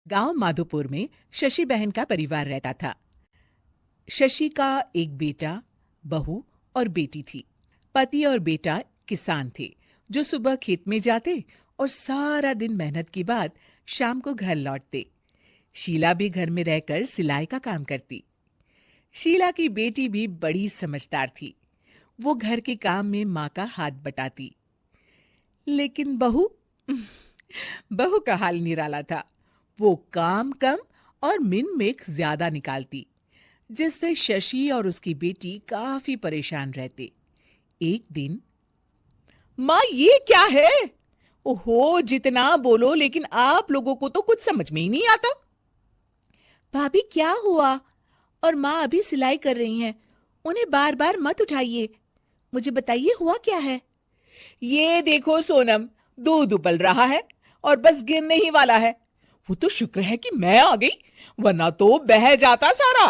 गांव माधोपुर में शशि बहन का परिवार रहता था। शशि का एक बेटा, बहू और बेटी थी। पति और बेटा किसान थे जो सुबह खेत में जाते और सारा दिन मेहनत के बाद शाम को घर लौटते। शीला भी घर में रहकर सिलाई का काम करती। शीला की बेटी भी बड़ी समझदार थी। वो घर के काम में माँ का हाथ बटाती। लेकिन बहू बहू का हाल निराला था। वो काम कम और मिन मेक ज्यादा निकालती, जिससे शशि और उसकी बेटी काफी परेशान रहते। एक दिन, माँ ये क्या है? ओहो, जितना बोलो लेकिन आप लोगों को तो कुछ समझ में ही नहीं आता। भाभी क्या हुआ? और माँ अभी सिलाई कर रही हैं, उन्हें बार बार मत उठाइए। मुझे बताइए हुआ क्या है? ये देखो सोनम, दूध उबल रहा है और बस गिरने ही वाला है। वो तो शुक्र है कि मैं आ गई, वरना तो बह जाता सारा।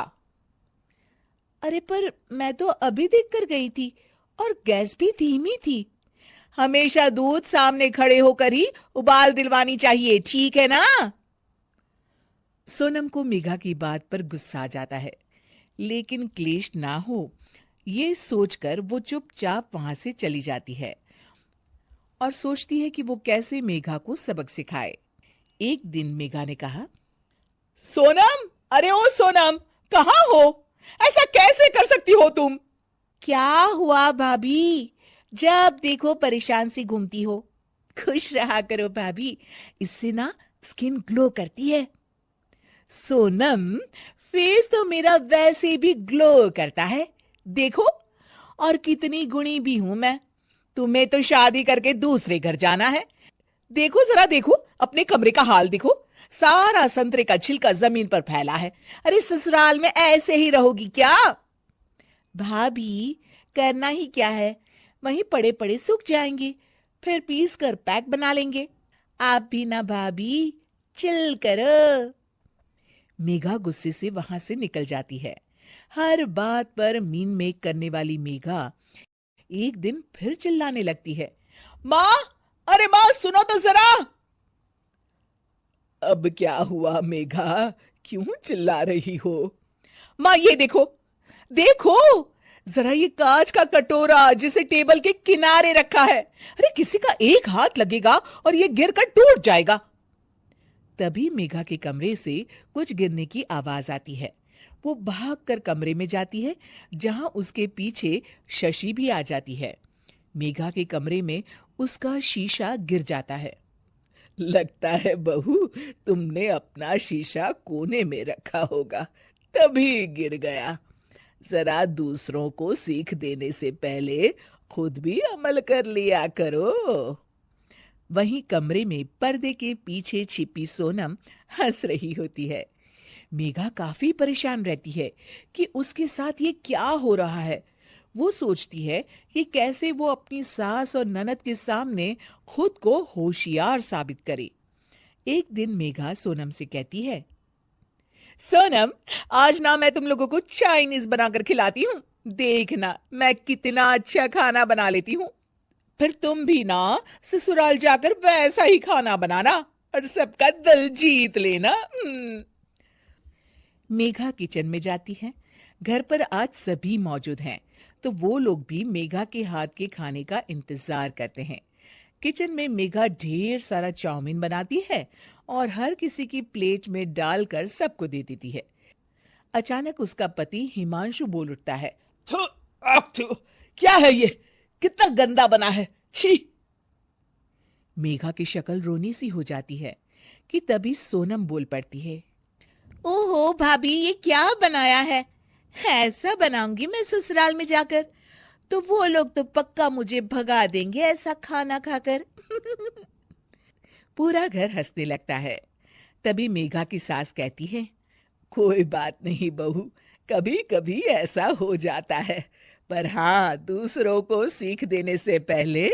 अरे पर मैं तो अभी देख कर गई थी और गैस भी धीमी थी। हमेशा दूध सामने खड़े होकर ही उबाल दिलवानी चाहिए, ठीक है ना? सोनम को मेघा की बात पर गुस्सा आ जाता है, लेकिन क्लेश ना हो ये सोचकर वो चुपचाप वहां से चली जाती है और सोचती है कि वो कैसे मेघा को सबक सिखाए। एक दिन मेघा ने कहा, सोनम, अरे ओ सोनम, कहाँ हो? ऐसा कैसे कर सकती हो तुम? क्या हुआ भाभी? जब देखो परेशान सी घूमती हो। खुश रहा करो भाभी, इससे ना स्किन ग्लो करती है। सोनम, फेस तो मेरा वैसे भी ग्लो करता है, देखो। और कितनी गुणी भी हूं मैं। तुम्हें तो शादी करके दूसरे घर जाना है। देखो जरा, देखो अपने कमरे का हाल देखो। सारा संतरे का छिलका जमीन पर फैला है। अरे ससुराल में ऐसे ही रहोगी क्या? भाभी, करना ही क्या है, वहीं पड़े पड़े सूख जाएंगे, फिर पीस कर पैक बना लेंगे। आप भी ना भाभी, चिल करो। मेघा गुस्से से वहां से निकल जाती है। हर बात पर मीन मेक करने वाली मेघा एक दिन फिर चिल्लाने लगती है, माँ, अरे माँ सुनो तो जरा। अब क्या हुआ मेघा, क्यों चिल्ला रही हो? माँ ये देखो, देखो जरा, ये कांच का कटोरा जिसे टेबल के किनारे रखा है। अरे किसी का एक हाथ लगेगा और ये गिर कर टूट जाएगा। तभी मेघा के कमरे से कुछ गिरने की आवाज आती है। वो भागकर कमरे में जाती है, जहां उसके पीछे शशि भी आ जाती है। मेघा के कमरे में उसका शीशा गिर जाता है। लगता है बहू, तुमने अपना शीशा कोने में रखा होगा, तभी गिर गया। जरा दूसरों को सीख देने से पहले खुद भी अमल कर लिया करो। वहीं कमरे में पर्दे के पीछे छिपी सोनम हंस रही होती है। मेघा काफी परेशान रहती है कि उसके साथ ये क्या हो रहा है। वो सोचती है कि कैसे वो अपनी सास और ननद के सामने खुद को होशियार साबित करे। एक दिन मेघा सोनम से कहती है, सोनम, आज ना मैं तुम लोगों को चाइनीज बनाकर खिलाती हूँ। देखना मैं कितना अच्छा खाना बना लेती हूँ। फिर तुम भी ना ससुराल जाकर वैसा ही खाना बनाना और सबका दिल जीत लेना। मेघा किचन में जाती है। घर पर आज सभी मौजूद हैं, तो वो लोग भी मेघा के हाथ के खाने का इंतजार करते हैं। किचन में मेघा ढेर सारा चाउमीन बनाती है और हर किसी की प्लेट में डालकर सबको दे देती है। अचानक उसका पति हिमांशु बोल उठता है, थू, थू, क्या है ये? कितना गंदा बना है, छी! मेघा की शक्ल रोनी सी हो जाती है कि तभी सोनम बोल पड़ती है, ओहो भाभी, ये क्या बनाया है? ऐसा बनाऊंगी मैं ससुराल में जाकर, तो वो लोग तो पक्का मुझे भगा देंगे ऐसा खाना खाकर। पूरा घर हंसने लगता है। तभी मेघा की सास कहती है, कोई बात नहीं बहू, कभी कभी ऐसा हो जाता है, पर हाँ, दूसरों को सीख देने से पहले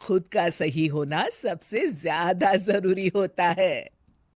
खुद का सही होना सबसे ज्यादा जरूरी होता है।